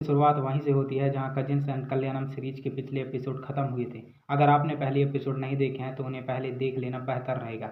शुरुआत वहीं से होती है जहां कजिन्स एंड कल्याणम सीरीज के पिछले एपिसोड खत्म हुए थे। अगर आपने पहले एपिसोड नहीं देखे हैं तो उन्हें पहले देख लेना बेहतर रहेगा।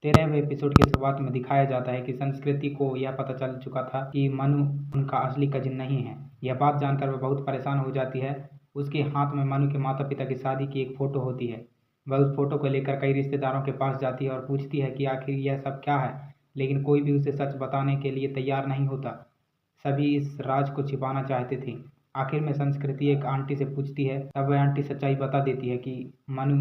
13वें एपिसोड की शुरुआत में दिखाया जाता है कि संस्कृति को यह पता चल चुका था कि मनु उनका असली कजिन नहीं है। यह बात जानकर वह बहुत परेशान हो जाती है। उसके हाथ में मनु के माता पिता की शादी की एक फ़ोटो होती है। वह उस फोटो को लेकर कई रिश्तेदारों के पास जाती है और पूछती है कि आखिर यह सब क्या है, लेकिन कोई भी उसे सच बताने के लिए तैयार नहीं होता। सभी इस राज को छिपाना चाहते थे। आखिर में संस्कृति एक आंटी से पूछती है, तब वह आंटी सच्चाई बता देती है कि मनु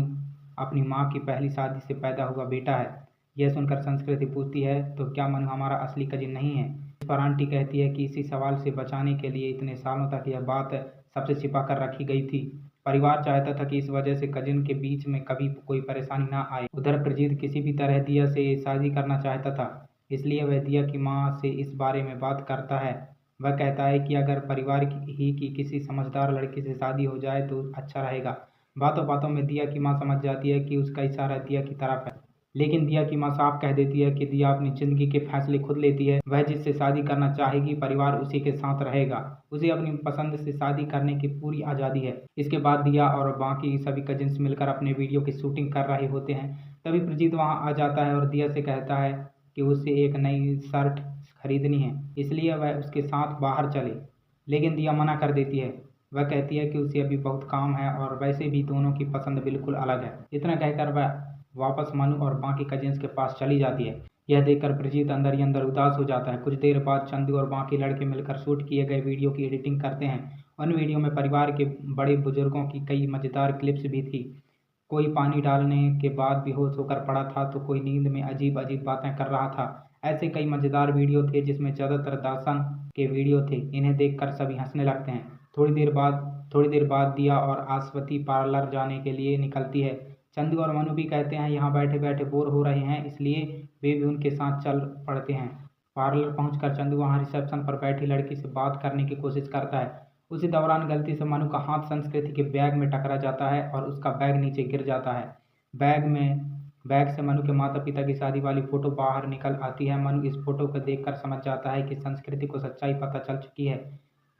अपनी माँ की पहली शादी से पैदा हुआ बेटा है। यह सुनकर संस्कृति पूछती है, तो क्या मनु हमारा असली कजिन नहीं है? इस पर आंटी कहती है कि इसी सवाल से बचाने के लिए इतने सालों तक यह बात सबसे छिपा कर रखी गई थी। परिवार चाहता था कि इस वजह से कजिन के बीच में कभी कोई परेशानी ना आए। उधर प्रजीत किसी भी तरह दिया से शादी करना चाहता था, इसलिए वह दिया की माँ से इस बारे में बात करता है। वह कहता है कि अगर परिवार की किसी समझदार लड़की से शादी हो जाए तो अच्छा रहेगा। बातों बातों में दिया की माँ समझ जाती है कि उसका इशारा दिया की तरफ है, लेकिन दिया की माँ साफ कह देती है कि दिया अपनी जिंदगी के फैसले खुद लेती है। वह जिससे शादी करना चाहेगी परिवार उसी के साथ रहेगा। उसे अपनी पसंद से शादी करने की पूरी आज़ादी है। इसके बाद दिया और बाकी सभी कजिन्स मिलकर अपने वीडियो की शूटिंग कर रहे होते हैं। तभी प्रजीत वहाँ आ जाता है और दिया से कहता है कि उसे एक नई शर्ट खरीदनी है, इसलिए वह उसके साथ बाहर चले, लेकिन दिया मना कर देती है। वह कहती है कि उसे अभी बहुत काम है और वैसे भी दोनों की पसंद बिल्कुल अलग है। इतना कहकर वह वापस मनु और बाकी कजिन्स के पास चली जाती है। यह देखकर प्रजीत अंदर ही अंदर उदास हो जाता है। कुछ देर बाद चंदू और बाकी लड़के मिलकर शूट किए गए वीडियो की एडिटिंग करते हैं। उन वीडियो में परिवार के बड़े बुजुर्गों की कई मज़ेदार क्लिप्स भी थी। कोई पानी डालने के बाद बेहोश होकर पड़ा था, तो कोई नींद में अजीब अजीब बातें कर रहा था। ऐसे कई मज़ेदार वीडियो थे जिसमें ज़्यादातर दासन के वीडियो थे। इन्हें देखकर सभी हंसने लगते हैं। थोड़ी देर बाद दिया और आश्वती पार्लर जाने के लिए निकलती है। चंदू और मनु भी कहते हैं यहाँ बैठे बैठे बोर हो रहे हैं, इसलिए वे भी उनके साथ चल पड़ते हैं। पार्लर पहुंचकर चंदू वहाँ रिसेप्शन पर बैठी लड़की से बात करने की कोशिश करता है। उसी दौरान गलती से मनु का हाथ संस्कृति के बैग में टकरा जाता है और उसका बैग नीचे गिर जाता है। बैग से मनु के माता पिता की शादी वाली फोटो बाहर निकल आती है। मनु इस फोटो को देखकर समझ जाता है कि संस्कृति को सच्चाई पता चल चुकी है।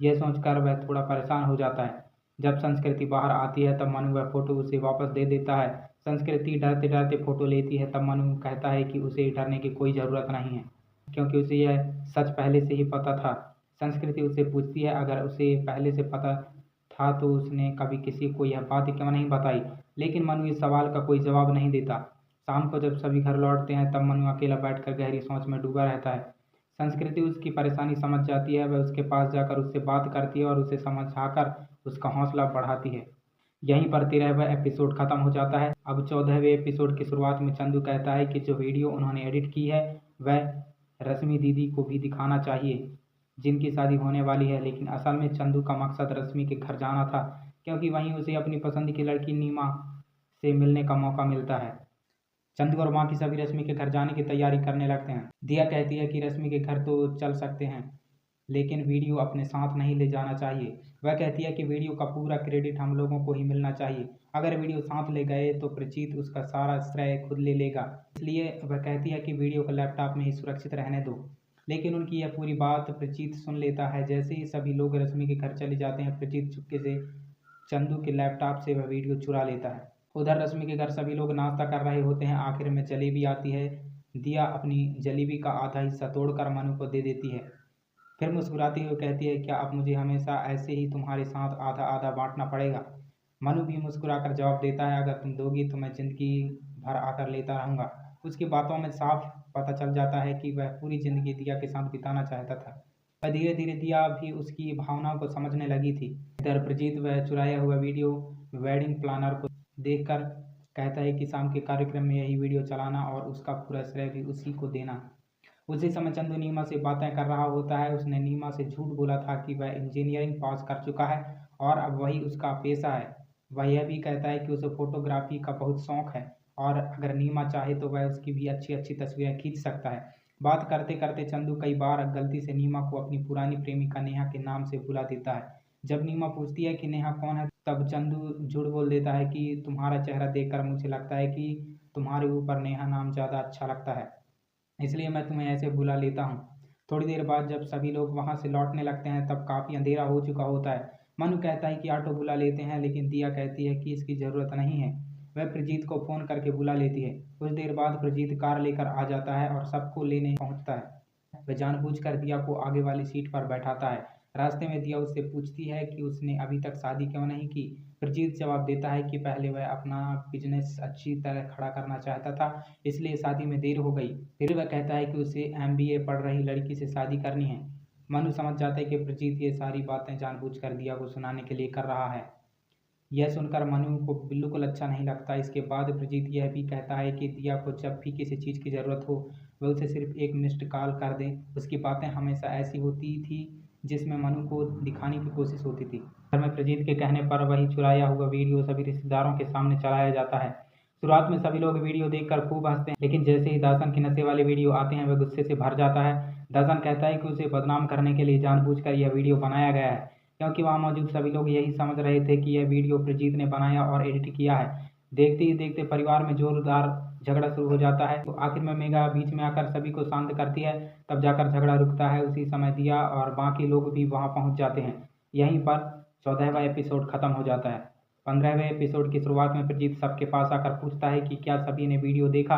यह सोचकर वह थोड़ा परेशान हो जाता है। जब संस्कृति बाहर आती है तब मनु वह फोटो उसे वापस दे देता है। संस्कृति डरते डरते फोटो लेती है। तब मनु कहता है कि उसे डरने की कोई ज़रूरत नहीं है, क्योंकि उसे यह सच पहले से ही पता था। संस्कृति उससे पूछती है अगर उसे पहले से पता था तो उसने कभी किसी को यह बात क्यों नहीं बताई, लेकिन मनु इस सवाल का कोई जवाब नहीं देता। शाम को जब सभी घर लौटते हैं तब मनु अकेला बैठकर गहरी सोच में डूबा रहता है। संस्कृति उसकी परेशानी समझ जाती है। वह उसके पास जाकर उससे बात करती है और उसे समझाकर उसका हौसला बढ़ाती है। यहीं पर 13वां एपिसोड खत्म हो जाता है। अब 14वें एपिसोड की शुरुआत में चंदू कहता है कि जो वीडियो उन्होंने एडिट की है वह रश्मि दीदी को भी दिखाना चाहिए, जिनकी शादी होने वाली है। लेकिन असल में चंदू का मकसद रश्मि के घर जाना था, क्योंकि वहीं उसे अपनी पसंद की लड़की नीमा से मिलने का मौका मिलता है। चंदू और बाकी सभी रश्मि के घर जाने की तैयारी करने लगते हैं। दिया कहती है कि रश्मि के घर तो चल सकते हैं, लेकिन वीडियो अपने साथ नहीं ले जाना चाहिए। वह कहती है कि वीडियो का पूरा क्रेडिट हम लोगों को ही मिलना चाहिए। अगर वीडियो साथ ले गए तो प्रजीत उसका सारा श्रेय खुद ले लेगा, इसलिए वह कहती है कि वीडियो को लैपटॉप में ही सुरक्षित रहने दो। लेकिन उनकी यह पूरी बात प्रजीत सुन लेता है। जैसे ही सभी लोग रश्मि के घर चले जाते हैं, प्रजीत चुपके से चंदू के लैपटॉप से वह वीडियो चुरा लेता है। उधर रश्मि के घर सभी लोग नाश्ता कर रहे होते हैं। आखिर में जलेबी आती है। दिया अपनी जलेबी का आधा हिस्सा तोड़कर मनु को दे देती है, फिर मुस्कुराती हुई कहती है, क्या अब मुझे हमेशा ऐसे ही तुम्हारे साथ आधा आधा बांटना पड़ेगा? मनु भी मुस्कुराकर जवाब देता है, अगर तुम दोगी तो मैं जिंदगी भर आकर लेता रहूँगा। उसकी बातों में साफ पता चल जाता है कि वह पूरी जिंदगी दिया के साथ बिताना चाहता था। पर धीरे धीरे दिया भी उसकी भावनाओं को समझने लगी थी। इधर प्रजीत वह चुराया हुआ वीडियो वेडिंग प्लानर को देखकर कहता है कि शाम के कार्यक्रम में यही वीडियो चलाना और उसका पूरा श्रेय भी उसी को देना। उसी समय चंदू नीमा से बातें कर रहा होता है। उसने नीमा से झूठ बोला था कि वह इंजीनियरिंग पास कर चुका है और अब वही उसका पेशा है। वह यह भी कहता है कि उसे फोटोग्राफी का बहुत शौक है और अगर नीमा चाहे तो वह उसकी भी अच्छी अच्छी तस्वीरें खींच सकता है। बात करते करते चंदू कई बार गलती से नीमा को अपनी पुरानी प्रेमिका नेहा के नाम से बुला देता है। जब नीमा पूछती है कि नेहा कौन है, तब चंदू झूठ बोल देता है कि तुम्हारा चेहरा देखकर मुझे लगता है कि तुम्हारे ऊपर नेहा नाम ज़्यादा अच्छा लगता है, इसलिए मैं तुम्हें ऐसे बुला लेता हूँ। थोड़ी देर बाद जब सभी लोग वहाँ से लौटने लगते हैं तब काफ़ी अंधेरा हो चुका होता है। मनु कहता है कि ऑटो बुला लेते हैं, लेकिन दिया कहती है कि इसकी ज़रूरत नहीं है। वह प्रजीत को फ़ोन करके बुला लेती है। कुछ देर बाद प्रजीत कार लेकर आ जाता है और सबको लेने पहुँचता है। वह जानबूझकर दिया को आगे वाली सीट पर बैठाता है। रास्ते में दिया उससे पूछती है कि उसने अभी तक शादी क्यों नहीं की। प्रजीत जवाब देता है कि पहले वह अपना बिजनेस अच्छी तरह खड़ा करना चाहता था, इसलिए शादी में देर हो गई। फिर वह कहता है कि उसे MBA पढ़ रही लड़की से शादी करनी है। मनु समझ जाता है कि प्रजीत ये सारी बातें जानबूझकर दिया को सुनाने के लिए कर रहा है। यह सुनकर मनु को बिल्कुल अच्छा नहीं लगता। इसके बाद प्रजीत यह भी कहता है कि दिया को जब भी किसी चीज़ की ज़रूरत हो वह उसे सिर्फ एक मिस्ड कॉल कर दे। उसकी बातें हमेशा ऐसी होती थी जिसमें मनु को दिखाने की कोशिश होती थी। घर में प्रजीत के कहने पर वही चुराया हुआ वीडियो सभी रिश्तेदारों के सामने चलाया जाता है। शुरुआत में सभी लोग वीडियो देखकर खूब हंसते हैं, लेकिन जैसे ही दर्शन के नशे वाले वीडियो आते हैं वह गुस्से से भर जाता है। दर्शन कहता है कि उसे बदनाम करने के लिए जानबूझकर यह वीडियो बनाया गया है, क्योंकि वहाँ मौजूद सभी लोग यही समझ रहे थे कि यह वीडियो प्रजीत ने बनाया और एडिट किया है। देखते ही देखते परिवार में जोरदार झगड़ा शुरू हो जाता है। तो आखिर में मेघा बीच में आकर सभी को शांत करती है, तब जाकर झगड़ा रुकता है। उसी समय दिया और बाकी लोग भी वहाँ पहुँच जाते हैं। यहीं पर 14वां एपिसोड खत्म हो जाता है। 15वें एपिसोड की शुरुआत में प्रजीत सबके पास आकर पूछता है कि क्या सभी ने वीडियो देखा।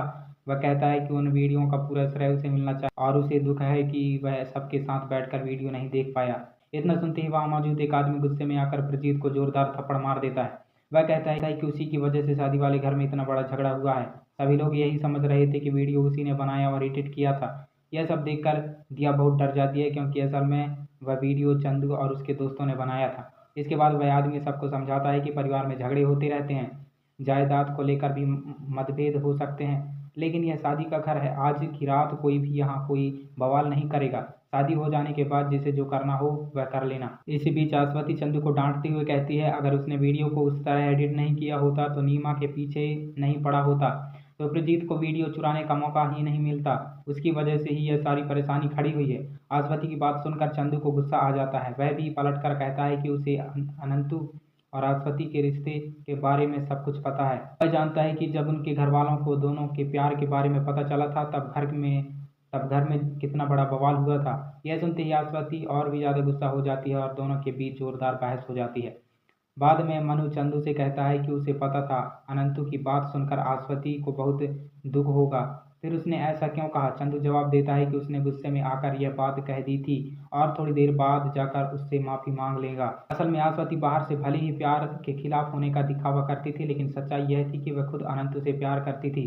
वह कहता है कि उन वीडियो का पूरा श्रेय उसे मिलना चाहिए और उसे दुख है कि वह सबके साथ बैठकर वीडियो नहीं देख पाया। इतना सुनते ही वहाँ मौजूद एक आदमी गुस्से में आकर प्रजीत को जोरदार थप्पड़ मार देता है। वह कहता है कि उसी की वजह से शादी वाले घर में इतना बड़ा झगड़ा हुआ है। सभी लोग यही समझ रहे थे कि वीडियो उसी ने बनाया और एडिट किया था। यह सब देखकर दिया बहुत डर जाती है, क्योंकि असल में वह वीडियो चंदू और उसके दोस्तों ने बनाया था। इसके बाद वह आदमी सबको समझाता है कि परिवार में झगड़े होते रहते हैं, जायदाद को लेकर भी मतभेद हो सकते हैं, लेकिन यह शादी का घर है। आज की रात कोई भी यहाँ कोई बवाल नहीं करेगा। शादी हो जाने के बाद जिसे जो करना हो वह कर लेना। इसी बीच अश्वती चंदू को डांटते हुए कहती है, अगर उसने वीडियो को उस तरह एडिट नहीं किया होता तो नीमा के पीछे नहीं पड़ा होता, तो प्रजीत को वीडियो चुराने का मौका ही नहीं मिलता। उसकी वजह से ही यह सारी परेशानी खड़ी हुई है। अश्वती की बात सुनकर चंदू को गुस्सा आ जाता है। वह भी पलटकर कहता है कि उसे अनंतु और अश्वती के रिश्ते के बारे में सब कुछ पता है। वह जानता है कि जब उनके घर वालों को दोनों के प्यार के बारे में पता चला था तब घर में कितना बड़ा बवाल हुआ था। यह सुनते ही अश्वती और भी ज़्यादा गुस्सा हो जाती है और दोनों के बीच जोरदार बहस हो जाती है। बाद में मनु चंदू से कहता है कि उसे पता था अनंतु की बात सुनकर अश्वती को बहुत दुख होगा। फिर उसने ऐसा क्यों कहा? चंदू जवाब देता है कि उसने गुस्से में आकर यह बात कह दी थी और थोड़ी देर बाद जाकर उससे माफ़ी मांग लेगा। असल में अश्वती बाहर से भले ही प्यार के खिलाफ होने का दिखावा करती थी, लेकिन सच्चाई यह थी कि वह खुद अनंतु से प्यार करती थी।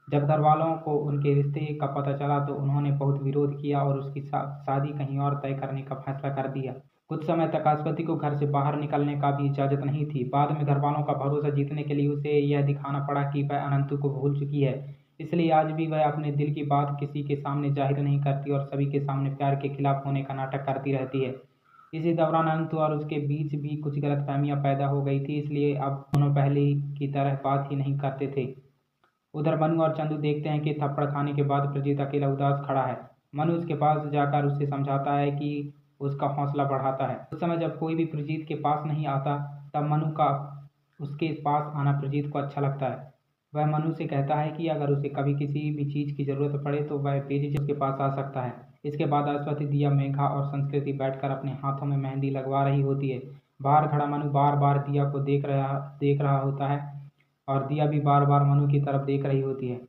जब घर वालों को उनके रिश्ते का पता चला तो उन्होंने बहुत विरोध किया और उसकी शादी कहीं और तय करने का फैसला कर दिया। कुछ समय तक अश्वती को घर से बाहर निकलने का भी इजाज़त नहीं थी। बाद में घर वालों का भरोसा जीतने के लिए उसे यह दिखाना पड़ा कि वह अनंतु को भूल चुकी है, इसलिए आज भी वह अपने दिल की बात किसी के सामने जाहिर नहीं करती और सभी के सामने प्यार के खिलाफ होने का नाटक करती रहती है। इसी दौरान अनंतु और उसके बीच भी कुछ गलतफहमियां पैदा हो गई थी, इसलिए अब दोनों पहले की तरह बात ही नहीं करते थे। उधर मनु और चंदू देखते हैं कि थप्पड़ खाने के बाद प्रजीत अकेला उदास खड़ा है। मनु उसके पास जाकर उसे समझाता है कि उसका हौसला बढ़ाता है। उस समय जब कोई भी प्रजीत के पास नहीं आता तब मनु का उसके पास आना प्रजीत को अच्छा लगता है। वह मनु से कहता है कि अगर उसे कभी किसी भी चीज़ की ज़रूरत पड़े तो वह बेझिझक उसके पास आ सकता है। इसके बाद अश्वती, दिया, मेघा और संस्कृति बैठकर अपने हाथों में मेहंदी लगवा रही होती है। बाहर खड़ा मनु बार बार दिया को देख रहा होता है और दिया भी बार बार मनु की तरफ देख रही होती है।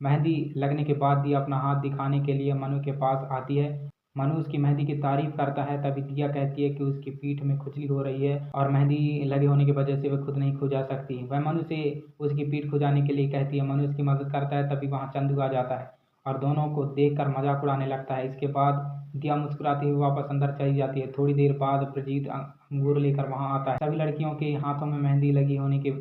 मेहंदी लगने के बाद दिया अपना हाथ दिखाने के लिए मनु के पास आती है। मनु उसकी मेहंदी की तारीफ करता है, तभी दिया कहती है कि उसकी पीठ में खुजली हो रही है और मेहंदी लगे होने की वजह से वह खुद नहीं खुजा सकती। वह मनु से उसकी पीठ खुजाने के लिए कहती है। मनु उसकी मदद करता है, तभी वहाँ चंदू आ जाता है और दोनों को देखकर मजाक उड़ाने लगता है। इसके बाद दिया मुस्कुराती हुई वापस अंदर चली जाती है। थोड़ी देर बाद प्रजीत अंगूर लेकर वहाँ आता है। सभी लड़कियों के हाथों में मेहंदी लगी होने के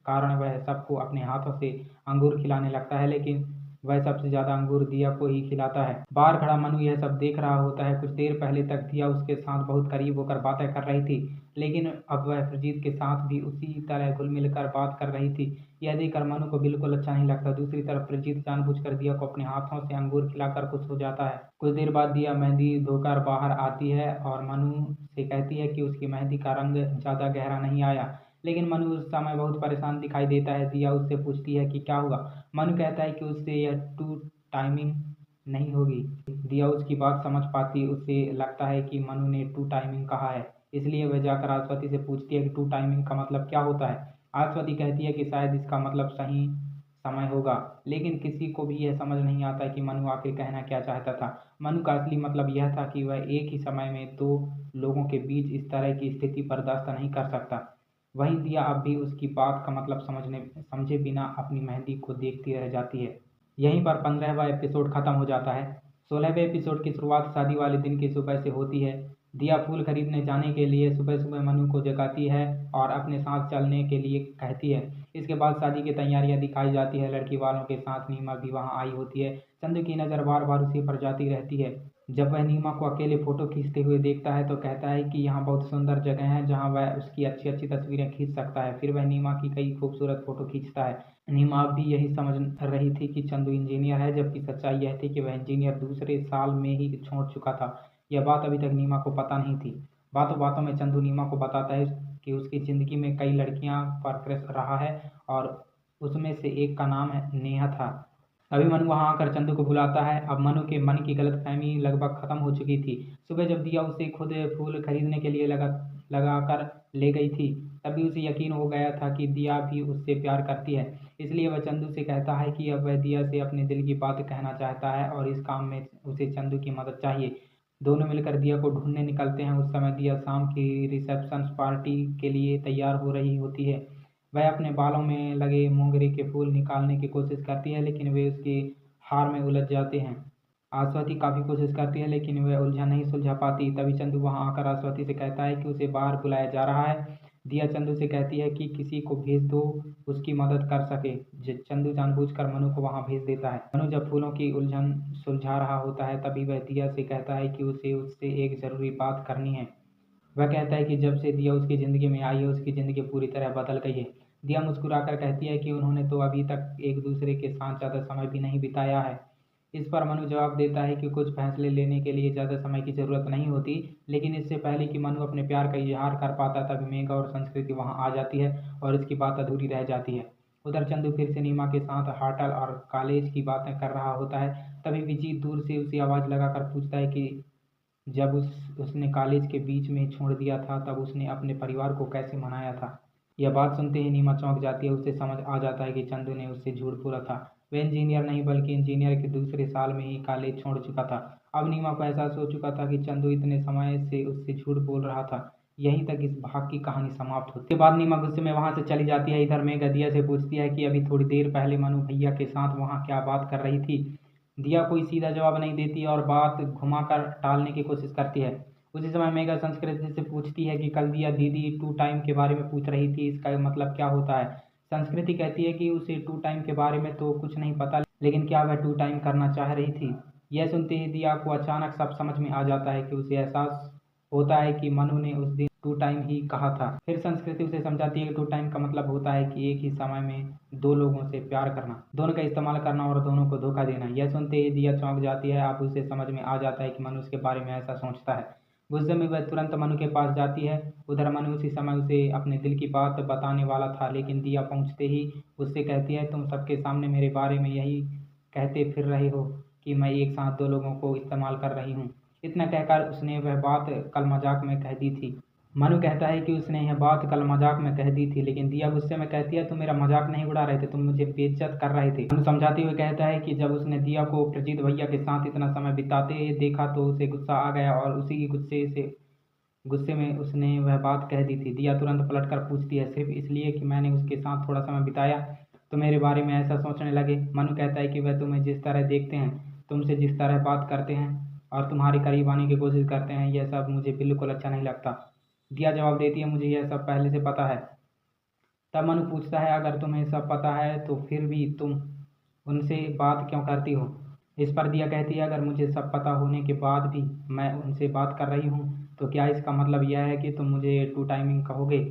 कारण वह सबको अपने हाथों से अंगूर खिलाने लगता है, लेकिन वह सबसे ज़्यादा अंगूर दिया को ही खिलाता है। बाहर खड़ा मनु यह सब देख रहा होता है। कुछ देर पहले तक दिया उसके साथ बहुत करीब होकर बातें कर रही थी, लेकिन अब वह प्रजीत के साथ भी उसी तरह घुल मिल कर बात कर रही थी। यह देखकर मनु को बिल्कुल अच्छा नहीं लगता। दूसरी तरफ प्रजीत जानबूझकर दिया को अपने हाथों से अंगूर खिलाकर खुश हो जाता है। कुछ देर बाद दिया मेहंदी धोकर बाहर आती है और मनु से कहती है कि उसकी मेहंदी का रंग ज़्यादा गहरा नहीं आया, लेकिन मनु उस समय बहुत परेशान दिखाई देता है। दिया उससे पूछती है कि क्या हुआ। मनु कहता है कि उससे यह टू टाइमिंग नहीं होगी। दिया उसकी बात समझ पाती, उसे लगता है कि मनु ने टू टाइमिंग कहा है, इसलिए वह जाकर अश्वती से पूछती है कि टू टाइमिंग का मतलब क्या होता है। अश्वती कहती है कि शायद इसका मतलब सही समय होगा, लेकिन किसी को भी यह समझ नहीं आता कि मनु आखिर कहना क्या चाहता था। मनु का असली मतलब यह था कि वह एक ही समय में दो लोगों के बीच इस तरह की स्थिति बर्दाश्त नहीं कर सकता। वहीं दिया अब भी उसकी बात का मतलब समझे बिना अपनी मेहंदी को देखती रह जाती है। यहीं पर 15वां एपिसोड खत्म हो जाता है। 16वें एपिसोड की शुरुआत शादी वाले दिन की सुबह से होती है। दिया फूल खरीदने जाने के लिए सुबह सुबह मनु को जगाती है और अपने साथ चलने के लिए कहती है। इसके बाद शादी की तैयारियां दिखाई जाती है। लड़की वालों के साथ नीमा भी वहां आई होती है। चंदू की नज़र बार बार उसी पर जाती रहती है। जब वह नीमा को अकेले फोटो खींचते हुए देखता है तो कहता है कि यहाँ बहुत सुंदर जगह है जहाँ वह उसकी अच्छी अच्छी तस्वीरें खींच सकता है। फिर वह नीमा की कई खूबसूरत फोटो खींचता है। नीमा अब भी यही समझ रही थी कि चंदू इंजीनियर है, जबकि सच्चाई यह थी कि वह इंजीनियर दूसरे साल में ही छोड़ चुका था। यह बात अभी तक नीमा को पता नहीं थी। बातों बातों में चंदू नीमा को बताता है कि उसकी ज़िंदगी में कई लड़कियां पर क्रश रहा है और उसमें से एक का नाम है नेहा था। अभी मनु वहां आकर चंदू को बुलाता है। अब मनु के मन की गलतफहमी लगभग खत्म हो चुकी थी। सुबह जब दिया उसे खुद फूल खरीदने के लिए लगा कर ले गई थी, तभी उसे यकीन हो गया था कि दिया भी उससे प्यार करती है। इसलिए वह चंदू से कहता है कि अब वह दिया से अपने दिल की बात कहना चाहता है और इस काम में उसे चंदू की मदद चाहिए। दोनों मिलकर दिया को ढूंढने निकलते हैं। उस समय दिया शाम की रिसेप्शन पार्टी के लिए तैयार हो रही होती है। वह अपने बालों में लगे मोगरे के फूल निकालने की कोशिश करती है, लेकिन वे उसके हार में उलझ जाते हैं। अश्वती काफ़ी कोशिश करती है, लेकिन वह उलझन नहीं सुलझा पाती। तभी चंदू वहां आकर अश्वती से कहता है कि उसे बाहर बुलाया जा रहा है। दिया चंदू से कहती है कि किसी को भेज दो, उसकी मदद कर सके। चंदू जानबूझकर मनु को वहां भेज देता है। मनु जब फूलों की उलझन सुलझा रहा होता है, तभी वह दिया से कहता है कि उसे उससे एक ज़रूरी बात करनी है। वह कहता है कि जब से दिया उसकी ज़िंदगी में आई है, उसकी ज़िंदगी पूरी तरह बदल गई है। दिया मुस्कुराकर कहती है कि उन्होंने तो अभी तक एक दूसरे के साथ ज़्यादा समय भी नहीं बिताया है। इस पर मनु जवाब देता है कि कुछ फैसले लेने के लिए ज़्यादा समय की ज़रूरत नहीं होती, लेकिन इससे पहले कि मनु अपने प्यार का इजहार कर पाता, तभी मेघा और संस्कृति वहां आ जाती है और इसकी बात अधूरी रह जाती है। उधर चंदू फिर से नीमा के साथ होटल और कॉलेज की बातें कर रहा होता है। तभी विजीत दूर से उसे आवाज़ लगाकर पूछता है कि जब उसने कॉलेज के बीच में छोड़ दिया था, तब उसने अपने परिवार को कैसे मनाया था। यह बात सुनते ही नीमा चौंक जाती है। उसे समझ आ जाता है कि चंदू ने उससे झूठ बोला था। वह इंजीनियर नहीं बल्कि इंजीनियर के दूसरे साल में ही कॉलेज छोड़ चुका था। अब नीमा को एहसास हो चुका था कि चंदू इतने समय से उससे झूठ बोल रहा था। यहीं तक इस भाग की कहानी समाप्त होती है। उसके बाद नीमा गुस्से में वहां से चली जाती है। इधर मेघा दिया से पूछती है कि अभी थोड़ी देर पहले मनु भैया के साथ वहां क्या बात कर रही थी। दिया कोई सीधा जवाब नहीं देती और बात घुमाकर टालने की कोशिश करती है। उसी समय मेघा संस्कृति से पूछती है कि कल दिया दीदी टू टाइम के बारे में पूछ रही थी, इसका मतलब क्या होता है। संस्कृति कहती है कि उसे टू टाइम के बारे में तो कुछ नहीं पता, लेकिन क्या वह टू टाइम करना चाह रही थी। यह सुनते ही दिया को अचानक सब समझ में आ जाता है कि उसे एहसास होता है कि मनु ने उस दिन टू टाइम ही कहा था। फिर संस्कृति उसे समझाती है कि टू टाइम का मतलब होता है कि एक ही समय में दो लोगों से प्यार करना, दोनों का इस्तेमाल करना और दोनों को धोखा देना। यह सुनते ही दिया चौंक जाती है। अब उसे समझ में आ जाता है कि मनु उसके बारे में ऐसा सोचता है। गुस्से में वह तुरंत मनु के पास जाती है। उधर मनु उसी समय उसे अपने दिल की बात बताने वाला था, लेकिन दिया पहुंचते ही उससे कहती है, तुम सबके सामने मेरे बारे में यही कहते फिर रहे हो कि मैं एक साथ दो लोगों को इस्तेमाल कर रही हूँ। इतना कहकर उसने वह बात कल मजाक में कह दी थी। मनु कहता है कि उसने यह बात कल मजाक में कह दी थी, लेकिन दिया गुस्से में कहती है, तुम मेरा मजाक नहीं उड़ा रहे थे, तुम मुझे बेइज्जत कर रहे थे। मनु समझाते हुए कहता है कि जब उसने दिया को प्रजीत भैया के साथ इतना समय बिताते देखा तो उसे गुस्सा आ गया और उसी की गुस्से में उसने वह बात कह दी थी। दिया तुरंत पलट कर पूछती है, सिर्फ इसलिए कि मैंने उसके साथ थोड़ा समय बिताया तो मेरे बारे में ऐसा सोचने लगे। मनु कहता है कि वह तुम्हें जिस तरह देखते हैं, तुमसे जिस तरह बात करते हैं और तुम्हारे करीब आने की कोशिश करते हैं, यह सब मुझे बिल्कुल अच्छा नहीं लगता। दिया जवाब देती है, मुझे यह सब पहले से पता है। तब मनु पूछता है, अगर तुम्हें सब पता है तो फिर भी तुम उनसे बात क्यों करती हो। इस पर दिया कहती है, अगर मुझे सब पता होने के बाद भी मैं उनसे बात कर रही हूँ तो क्या इसका मतलब यह है कि तुम मुझे टू टाइमिंग कहोगे।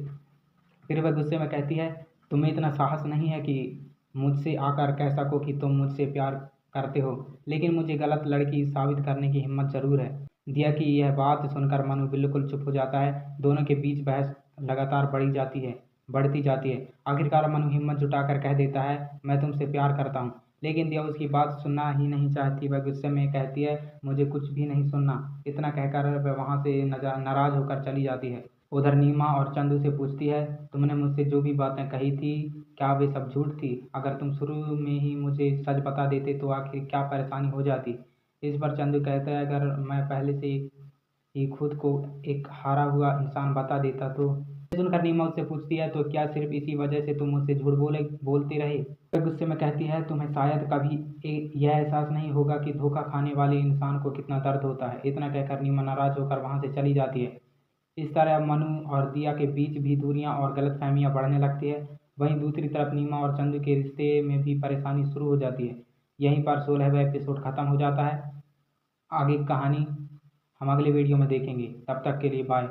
फिर वह गुस्से में कहती है, तुम्हें इतना साहस नहीं है कि मुझसे आकर कह सको कि तुम मुझसे प्यार करते हो, लेकिन मुझे गलत लड़की साबित करने की हिम्मत जरूर है। दिया की यह बात सुनकर मनु बिल्कुल चुप हो जाता है। दोनों के बीच बहस लगातार बढ़ती जाती है। आखिरकार मनु हिम्मत जुटाकर कह देता है, मैं तुमसे प्यार करता हूँ। लेकिन दिया उसकी बात सुनना ही नहीं चाहती। वह गुस्से में कहती है, मुझे कुछ भी नहीं सुनना। इतना कहकर वह वहाँ से नाराज होकर चली जाती है। उधर नीमा और चंदू से पूछती है, तुमने मुझसे जो भी बातें कही थी क्या वे सब झूठ थी? अगर तुम शुरू में ही मुझे सच बता देते तो आखिर क्या परेशानी हो जाती? इस पर चंदू कहता है, अगर मैं पहले से ही खुद को एक हारा हुआ इंसान बता देता तो। ये सुनकर नीमा उससे पूछती है, तो क्या सिर्फ इसी वजह से तुम मुझसे झूठ बोलते रहे? वह गुस्से में कहती है, तुम्हें शायद कभी यह एहसास नहीं होगा कि धोखा खाने वाले इंसान को कितना दर्द होता है। इतना कहकर नीमा नाराज होकर वहाँ से चली जाती है। इस तरह मनु और दिया के बीच भी दूरियां और गलतफहमियां बढ़ने लगती है। वहीं दूसरी तरफ नीमा और चंदू के रिश्ते में भी परेशानी शुरू हो जाती है। यहीं पर 16वां एपिसोड खत्म हो जाता है। आगे की कहानी हम अगले वीडियो में देखेंगे। तब तक के लिए बाय।